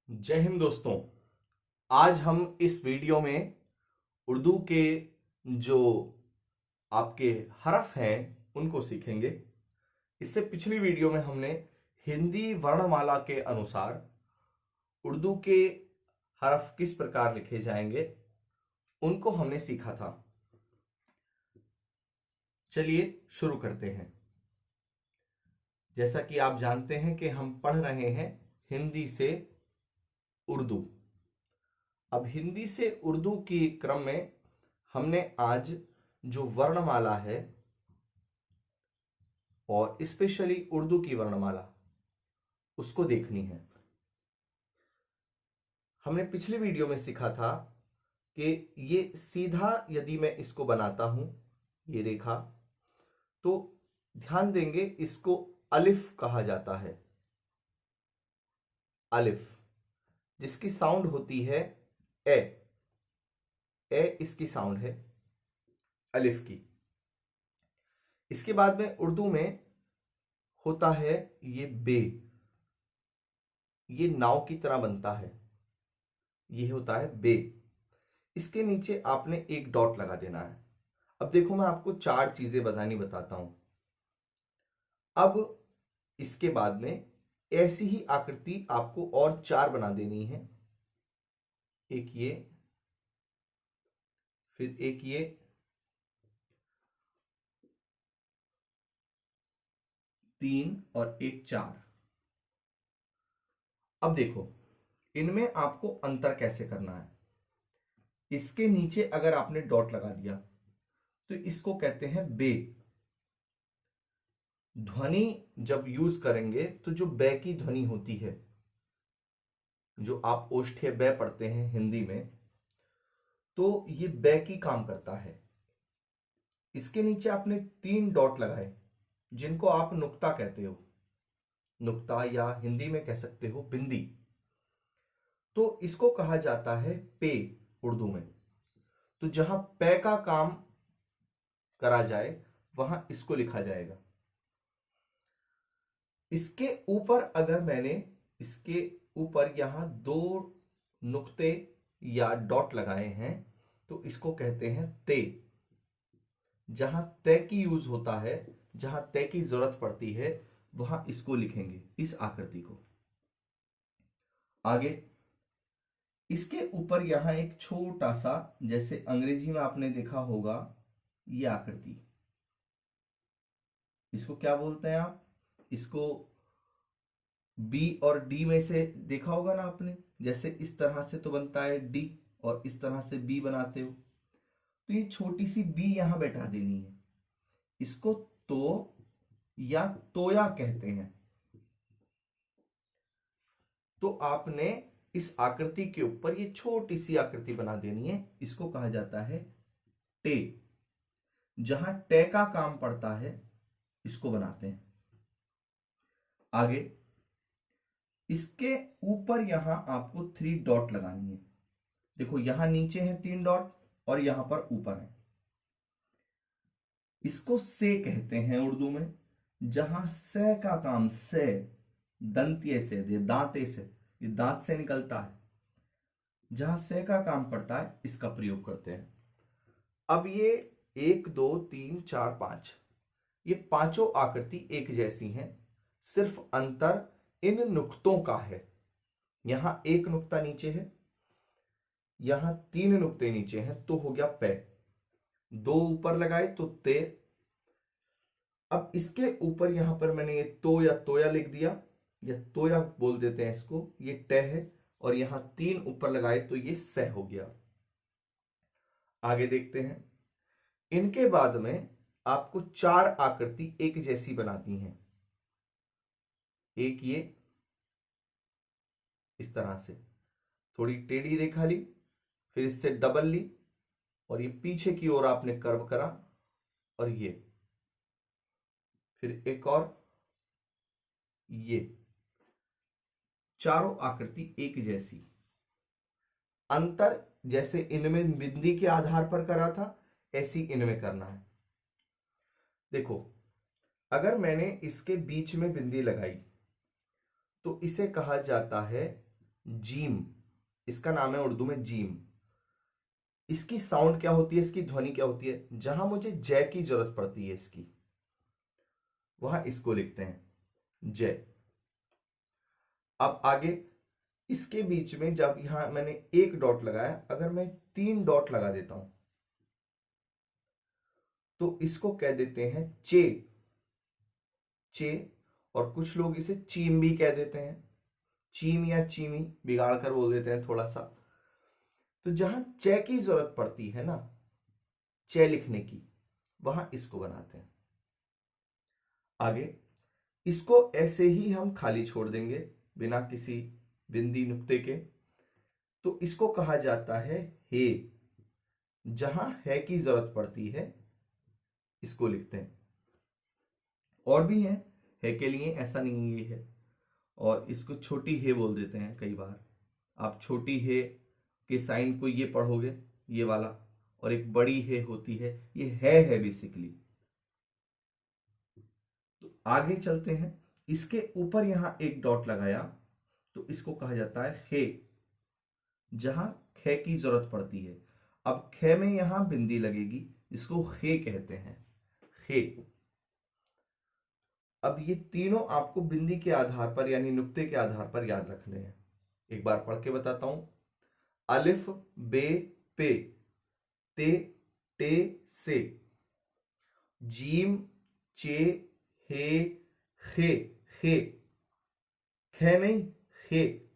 जय हिंद दोस्तों। आज हम इस वीडियो में उर्दू के जो आपके हरफ हैं उनको सीखेंगे। इससे पिछली वीडियो में हमने हिंदी वर्णमाला के अनुसार उर्दू के हरफ किस प्रकार लिखे जाएंगे उनको हमने सीखा था। चलिए शुरू करते हैं। जैसा कि आप जानते हैं कि हम पढ़ रहे हैं हिंदी से उर्दू। अब हिंदी से उर्दू की क्रम में हमने आज जो वर्णमाला है और स्पेशली उर्दू की वर्णमाला उसको देखनी है। हमने पिछली वीडियो में सीखा था कि ये सीधा यदि मैं इसको बनाता हूं, ये रेखा, तो ध्यान देंगे इसको अलिफ कहा जाता है। अलिफ जिसकी साउंड होती है ए। ए इसकी साउंड है अलिफ की। इसके बाद में उर्दू में होता है ये बे। ये नाव की तरह बनता है, ये होता है बे। इसके नीचे आपने एक डॉट लगा देना है। अब देखो मैं आपको चार चीजें बताता हूं। अब इसके बाद में ऐसी ही आकृति आपको और चार बना देनी है। एक ये, फिर एक ये, तीन और एक चार। अब देखो इनमें आपको अंतर कैसे करना है। इसके नीचे अगर आपने डॉट लगा दिया तो इसको कहते हैं बे। ध्वनि जब यूज करेंगे तो जो बे की ध्वनि होती है, जो आप ओष्ठ्य बे पढ़ते हैं हिंदी में, तो ये बे की काम करता है। इसके नीचे आपने तीन डॉट लगाए जिनको आप नुक्ता कहते हो, नुक्ता या हिंदी में कह सकते हो बिंदी। तो इसको कहा जाता है पे उर्दू में। तो जहां पे का काम करा जाए वहां इसको लिखा जाएगा। इसके ऊपर अगर मैंने इसके ऊपर यहां दो नुक्ते या डॉट लगाए हैं तो इसको कहते हैं ते। जहां ते की यूज होता है, जहां ते की जरूरत पड़ती है, वहां इसको लिखेंगे, इस आकृति को। आगे इसके ऊपर यहां एक छोटा सा, जैसे अंग्रेजी में आपने देखा होगा ये आकृति, इसको क्या बोलते हैं आप? इसको बी और डी में से देखा होगा ना आपने। जैसे इस तरह से तो बनता है डी और इस तरह से बी बनाते हो, तो ये छोटी सी बी यहां बैठा देनी है। इसको तो या तोया कहते हैं। तो आपने इस आकृति के ऊपर ये छोटी सी आकृति बना देनी है, इसको कहा जाता है टे। जहां टे का काम पड़ता है इसको बनाते हैं। आगे इसके ऊपर यहां आपको थ्री डॉट लगानी है। देखो यहां नीचे है तीन डॉट और यहां पर ऊपर है। इसको से कहते हैं उर्दू में। जहां से का काम, से दंत्य से, ये दांते से, ये दांत से निकलता है, जहां से का काम पड़ता है इसका प्रयोग करते हैं। अब ये एक दो तीन चार पांच, ये पांचों आकृति एक जैसी हैं, सिर्फ अंतर इन नुक्तों का है। यहां एक नुक्ता नीचे है, यहां तीन नुक्ते नीचे हैं, तो हो गया पे। दो ऊपर लगाए तो ते। अब इसके ऊपर यहां पर मैंने ये तो या तोया लिख दिया, या तोया बोल देते हैं इसको, ये टे है, और यहां तीन ऊपर लगाए तो ये से हो गया। आगे देखते हैं। इनके बाद में आपको चार आकृति एक जैसी बनाती हैं। एक ये इस तरह से थोड़ी टेढ़ी रेखा ली, फिर इससे डबल ली और ये पीछे की ओर आपने कर्व करा, और ये फिर एक और, ये चारों आकृति एक जैसी। अंतर जैसे इनमें बिंदी के आधार पर करा था ऐसी इनमें करना है। देखो अगर मैंने इसके बीच में बिंदी लगाई तो इसे कहा जाता है जीम, इसका नाम है उर्दू में जीम। इसकी साउंड क्या होती है, इसकी ध्वनि क्या होती है, जहां मुझे जय की जरूरत पड़ती है इसकी, वहां इसको लिखते हैं जय। अब आगे इसके बीच में जब यहां मैंने एक डॉट लगाया, अगर मैं 3 डॉट लगा देता हूं तो इसको कह देते हैं चे, चे। और कुछ लोग इसे चीम भी कह देते हैं, चीम या चीमी बिगाड़ कर बोल देते हैं थोड़ा सा। तो जहां चे की जरूरत पड़ती है ना, चे लिखने की, वहां इसको बनाते हैं। आगे इसको ऐसे ही हम खाली छोड़ देंगे बिना किसी बिंदी नुक्ते के, तो इसको कहा जाता है हे। जहां है की जरूरत पड़ती है इसको लिखते हैं। और भी है के लिए, ऐसा नहीं ये है। और इसको छोटी हे बोल देते हैं कई बार। आप छोटी हे के साइन को ये पढ़ोगे, ये वाला, और एक बड़ी हे होती है, ये है बेसिकली। तो आगे चलते हैं, इसके ऊपर यहां एक डॉट लगाया तो इसको कहा जाता है हे, जहां खे की जरूरत पड़ती है। अब खे में यहां बिंदी लगेगी, इसको खे कहते हैं, खे। अब ये तीनों आपको बिंदी के आधार पर यानी नुक्ते के आधार पर याद रखने हैं। एक बार पढ़ के बताता हूं। अलिफ बे पे, ते टे से, जीम चे हे खे, खे, खे नहीं खे,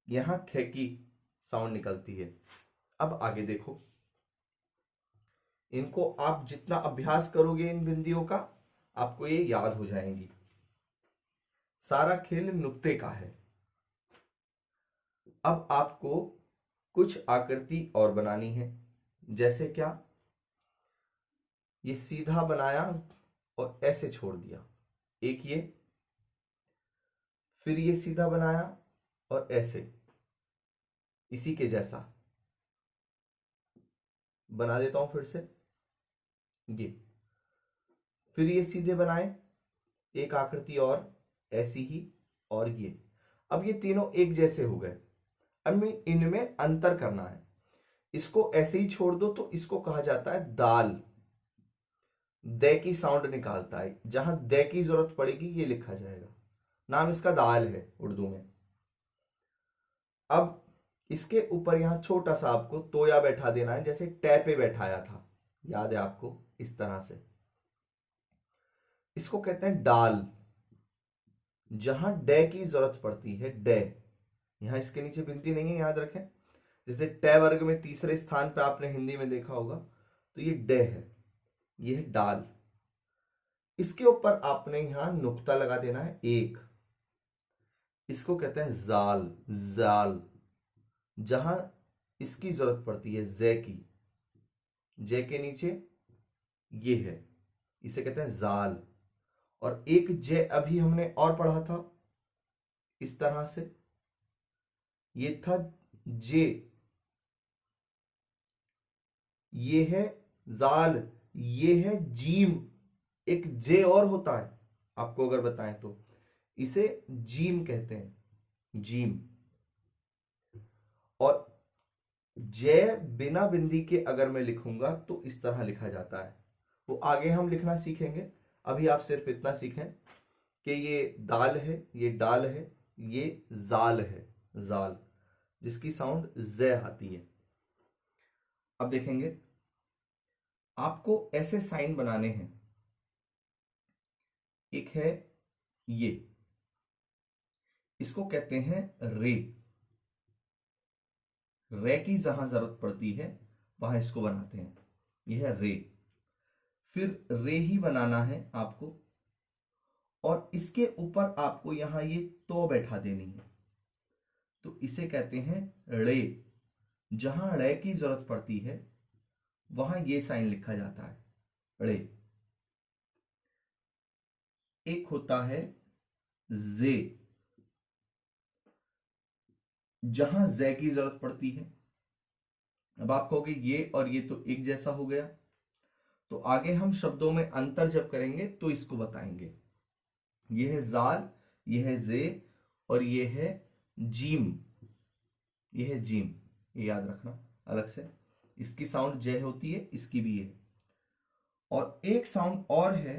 यहां खे की साउंड निकलती है। अब आगे देखो, इनको आप जितना अभ्यास करोगे इन बिंदियों का, आपको ये याद हो जाएंगी। सारा खेल नुक्ते का है। अब आपको कुछ आकृति और बनानी है। जैसे क्या, ये सीधा बनाया और ऐसे छोड़ दिया, एक ये, फिर ये सीधा बनाया और ऐसे, इसी के जैसा बना देता हूं फिर से ये, फिर ये सीधे बनाए, एक आकृति और ऐसी ही, और ये। अब ये तीनों एक जैसे हो गए। अब इनमें अंतर करना है। इसको ऐसे ही छोड़ दो तो इसको कहा जाता है दाल, दे की साउंड निकालता है। जहां दे की जरूरत पड़ेगी ये लिखा जाएगा, नाम इसका दाल है उर्दू में। अब इसके ऊपर यहां छोटा सा आपको तोया बैठा देना है, जैसे टे पे बैठाया था, याद है आपको, इस तरह से। इसको कहते हैं डाल। जहां डे की जरूरत पड़ती है, डे, यहां इसके नीचे बिंदी नहीं है, याद रखें। जैसे टे वर्ग में तीसरे स्थान पे आपने हिंदी में देखा होगा, तो ये डे है, ये है डाल। इसके ऊपर आपने यहां नुक्ता लगा देना है एक, इसको कहते हैं जाल, जाल। जहां इसकी जरूरत पड़ती है जे की, जे के नीचे ये है, इसे कहते हैं जाल। और एक जे अभी हमने और पढ़ा था इस तरह से, ये था जे, ये है जाल, ये है जीम। एक जे और होता है, आपको अगर बताएं तो इसे जीम कहते हैं, जीम। और जय बिना बिंदी के अगर मैं लिखूंगा तो इस तरह लिखा जाता है। वो आगे हम लिखना सीखेंगे, अभी आप सिर्फ इतना सीखें कि ये दाल है, ये डाल है, ये जाल है, जाल, जिसकी साउंड ज आती है। अब देखेंगे, आपको ऐसे साइन बनाने हैं। एक है ये, इसको कहते हैं रे, रे की जहां जरूरत पड़ती है वहां इसको बनाते हैं, यह है रे। फिर रे ही बनाना है आपको, और इसके ऊपर आपको यहां ये तो बैठा देनी है, तो इसे कहते हैं रे। जहां रे की जरूरत पड़ती है वहां ये साइन लिखा जाता है, रे। एक होता है जे, जहां जे की जरूरत पड़ती है। अब आप कहोगे ये और ये तो एक जैसा हो गया, तो आगे हम शब्दों में अंतर जब करेंगे तो इसको बताएंगे। ये है जाल, ये है जे, और ये है जीम, ये है जीम, ये याद रखना अलग से। इसकी साउंड जय होती है, इसकी भी है। और एक साउंड और है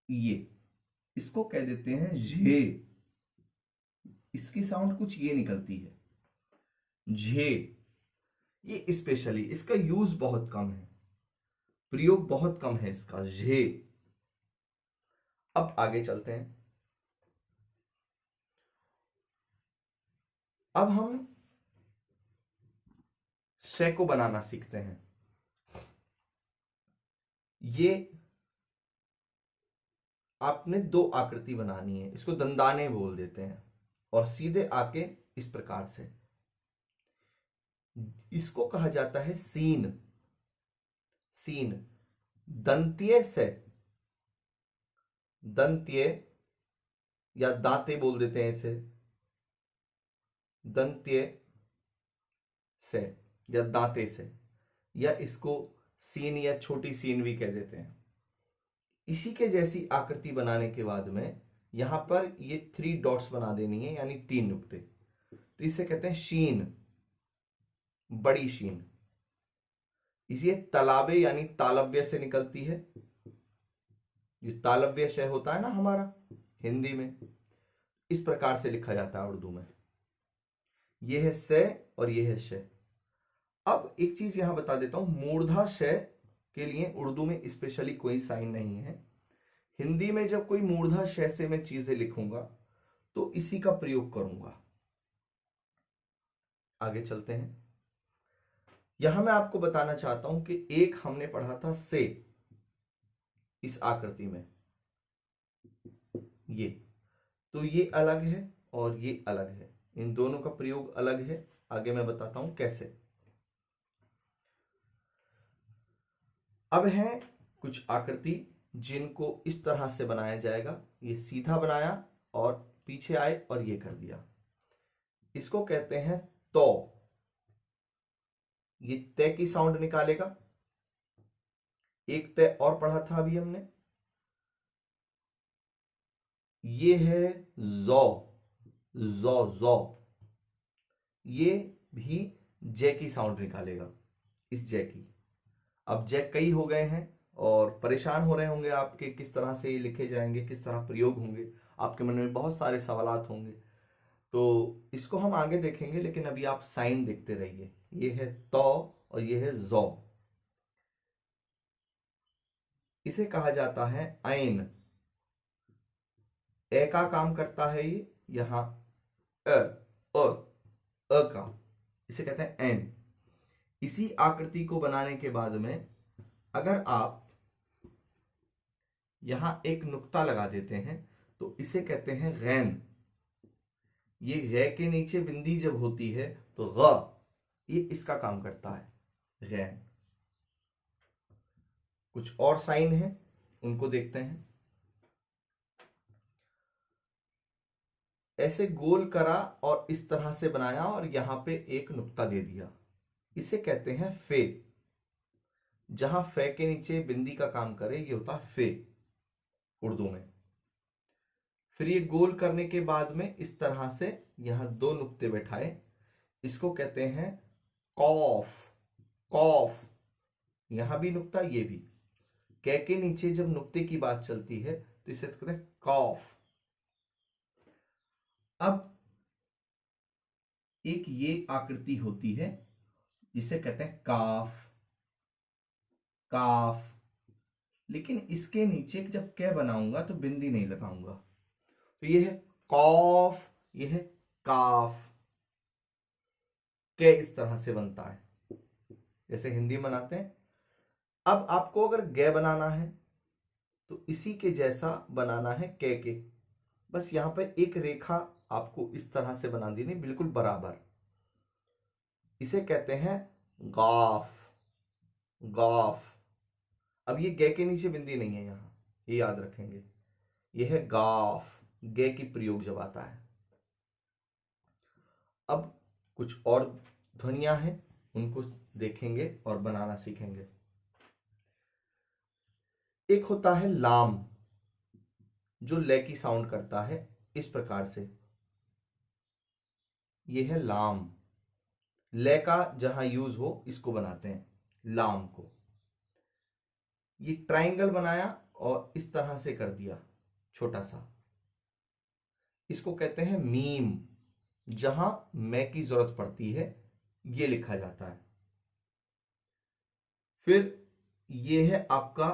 ये, इसको कह देते हैं झे। इसकी साउंड कुछ ये निकलती है, झे। ये स्पेशली इसका यूज बहुत कम है, प्रयोग बहुत कम है इसका, झे। अब आगे चलते हैं। अब हम से को बनाना सीखते हैं। ये आपने दो आकृति बनानी है, इसको दंदाने बोल देते हैं, और सीधे आके इस प्रकार से, इसको कहा जाता है सीन। सीन दंत्य से, दंत्य या दांते बोल देते हैं इसे, दंत्य से या दांते से, या इसको सीन या छोटी सीन भी कह देते हैं। इसी के जैसी आकृति बनाने के बाद में यहां पर ये 3 डॉट्स बना देनी है, यानी 3 नुक्ते। तो इसे कहते हैं शीन, बड़ी शीन। इसे तालाबे यानी तालव्य से निकलती है। जो तालव्य श होता है ना हमारा हिंदी में, इस प्रकार से लिखा जाता है उर्दू में। यह है से और यह है श। अब एक चीज यहां बता देता हूं, मूर्धा श के लिए उर्दू में स्पेशली कोई साइन नहीं है। हिंदी में जब कोई मूर्धा श से मैं चीजें लिखूंगा तो इसी का प्रयोग करूंगा। आगे चलते हैं। यहां मैं आपको बताना चाहता हूं कि एक हमने पढ़ा था से, इस आकृति में ये, तो ये अलग है और ये अलग है, इन दोनों का प्रयोग अलग है। आगे मैं बताता हूं कैसे। अब है कुछ आकृति जिनको इस तरह से बनाया जाएगा। ये सीधा बनाया और पीछे आए और ये कर दिया, इसको कहते हैं तो। ये तय की साउंड निकालेगा। एक तय और पढ़ा था अभी हमने, ये है जौ, जौ जौ, ये भी जय की साउंड निकालेगा, इस जय की। अब जय कई हो गए हैं और परेशान हो रहे होंगे आपके, किस तरह से ये लिखे जाएंगे, किस तरह प्रयोग होंगे, आपके मन में बहुत सारे सवालात होंगे। तो इसको हम आगे देखेंगे, लेकिन अभी आप साइन देखते रहिए। ये है तो और ये है जौ। इसे कहा जाता है ऐन। ए का काम करता है ये, यहां अ का, इसे कहते हैं एन। इसी आकृति को बनाने के बाद में अगर आप यहां एक नुक्ता लगा देते हैं तो इसे कहते हैं गैन। ये गै के नीचे बिंदी जब होती है तो ग, ये इसका काम करता है, गैन। कुछ और साइन है, उनको देखते हैं। ऐसे गोल करा और इस तरह से बनाया और यहां पे एक नुक्ता दे दिया, इसे कहते हैं फे। जहां फे के नीचे बिंदी का काम करे ये होता है फे उर्दू में। फिर ये गोल करने के बाद में इस तरह से यहां 2 नुक्ते बैठाए, इसको कहते हैं कौफ। कौफ, यहां भी नुक्ता, ये भी। कै के नीचे जब नुक्ते की बात चलती है तो इसे कहते हैं कौफ। अब एक ये आकृति होती है जिसे कहते हैं काफ। काफ, लेकिन इसके नीचे जब कै बनाऊंगा तो बिंदी नहीं लगाऊंगा, तो ये है कौफ, ये है काफ। कै इस तरह से बनता है जैसे हिंदी में बनाते हैं। अब आपको अगर गे बनाना है तो इसी के जैसा बनाना है कै के। बस यहां पर एक रेखा आपको इस तरह से बना देनी, बिल्कुल बराबर। इसे कहते हैं गाफ। गाफ। अब ये गे के नीचे बिंदी नहीं है यहां, ये याद रखेंगे। ये है गाफ, गे की प्रयोग जब आता है। अब कुछ और ध्वनियां हैं, उनको देखेंगे और बनाना सीखेंगे। एक होता है लाम, जो ले की साउंड करता है, इस प्रकार से, ये है लाम। ले का जहां यूज हो इसको बनाते हैं लाम को। ये ट्रायंगल बनाया और इस तरह से कर दिया छोटा सा, इसको कहते हैं मीम। जहां मैं की जरूरत पड़ती है ये लिखा जाता है। फिर ये है आपका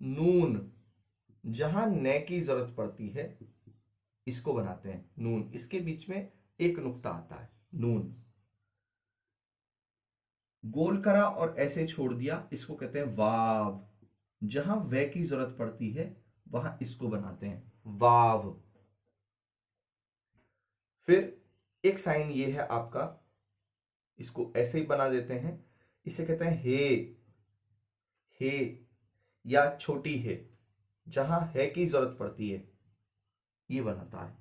नून। जहां न की जरूरत पड़ती है इसको बनाते हैं नून। इसके बीच में एक नुक्ता आता है, नून। गोल करा और ऐसे छोड़ दिया, इसको कहते हैं वाव। जहां वे की जरूरत पड़ती है वहां इसको बनाते हैं वाव। फिर एक साइन ये है आपका, इसको ऐसे ही बना देते हैं, इसे कहते हैं हे या छोटी है। जहां है की जरूरत पड़ती है ये बनाता है।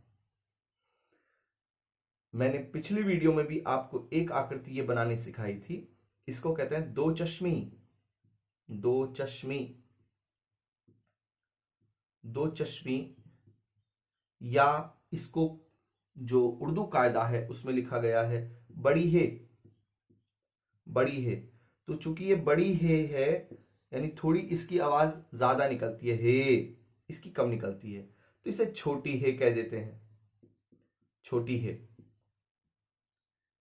मैंने पिछली वीडियो में भी आपको एक आकृति ये बनानी सिखाई थी, इसको कहते हैं दो चश्मी। दो चश्मी, दो चश्मी, या इसको जो उर्दू कायदा है उसमें लिखा गया है बड़ी है। बड़ी है, तो चूंकि ये बड़ी है यानी थोड़ी इसकी आवाज ज्यादा निकलती है, इसकी कम निकलती है, तो इसे छोटी है कह देते हैं, छोटी है।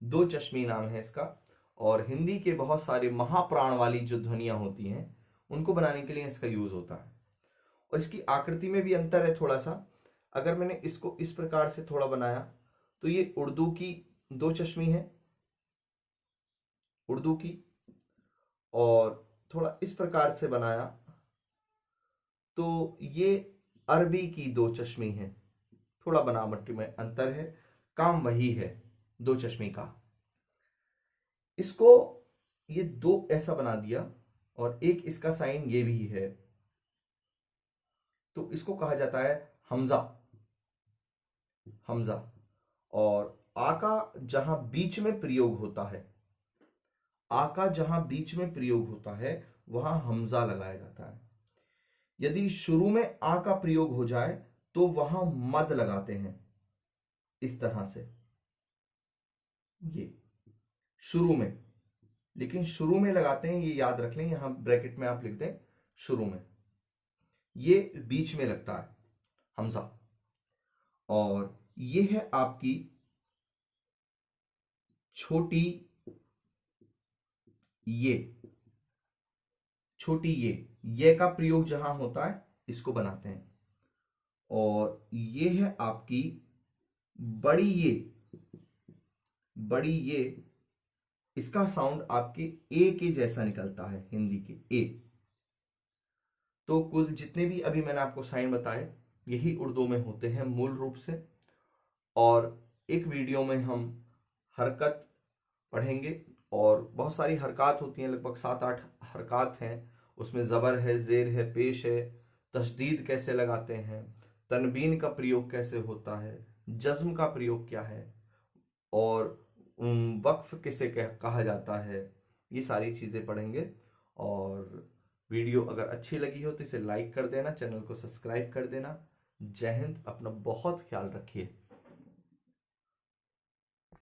दो चश्मी नाम है इसका। और हिंदी के बहुत सारे महाप्राण वाली जो ध्वनियां होती हैं उनको बनाने के लिए इसका यूज होता है। और इसकी आकृति में भी अंतर है थोड़ा सा। अगर मैंने इसको इस प्रकार से थोड़ा बनाया तो ये उर्दू की दो चश्मी है, उर्दू की। और थोड़ा इस प्रकार से बनाया तो ये अरबी की दो चश्मी है। थोड़ा बनावट में अंतर है, काम वही है दो चश्मी का। इसको ये दो ऐसा बना दिया और एक इसका साइन ये भी है, तो इसको कहा जाता है हमजा। हमजा। और आ का जहां बीच में प्रयोग होता है, आ का जहां बीच में प्रयोग होता है वहां हमजा लगाया जाता है। यदि शुरू में आ का प्रयोग हो जाए तो वहां मद लगाते हैं इस तरह से, ये शुरू में। लेकिन शुरू में लगाते हैं, ये याद रख लें, यहां ब्रैकेट में आप लिख दें शुरू में, ये बीच में लगता है हमजा। और ये है आपकी छोटी ये। छोटी ये का प्रयोग जहां होता है इसको बनाते हैं। और ये है आपकी बड़ी ये। बड़ी ये, इसका साउंड आपके ए के जैसा निकलता है, हिंदी के ए। तो कुल जितने भी अभी मैंने आपको साइन बताए यही उर्दू में होते हैं मूल रूप से। और एक वीडियो में हम हरकत पढ़ेंगे और बहुत सारी हरकत होती हैं, लगभग 7-8 हरकत हैं। उसमें ज़बर है, ज़ेर है, पेश है, तशदीद कैसे लगाते हैं, तनवीन का प्रयोग कैसे होता है, जज्म का प्रयोग क्या है, और वक्फ किसे कहा जाता है, ये सारी चीज़ें पढ़ेंगे। और वीडियो अगर अच्छी लगी हो तो इसे लाइक कर देना, चैनल को सब्सक्राइब कर देना। जय हिंद, अपना बहुत ख्याल रखिए।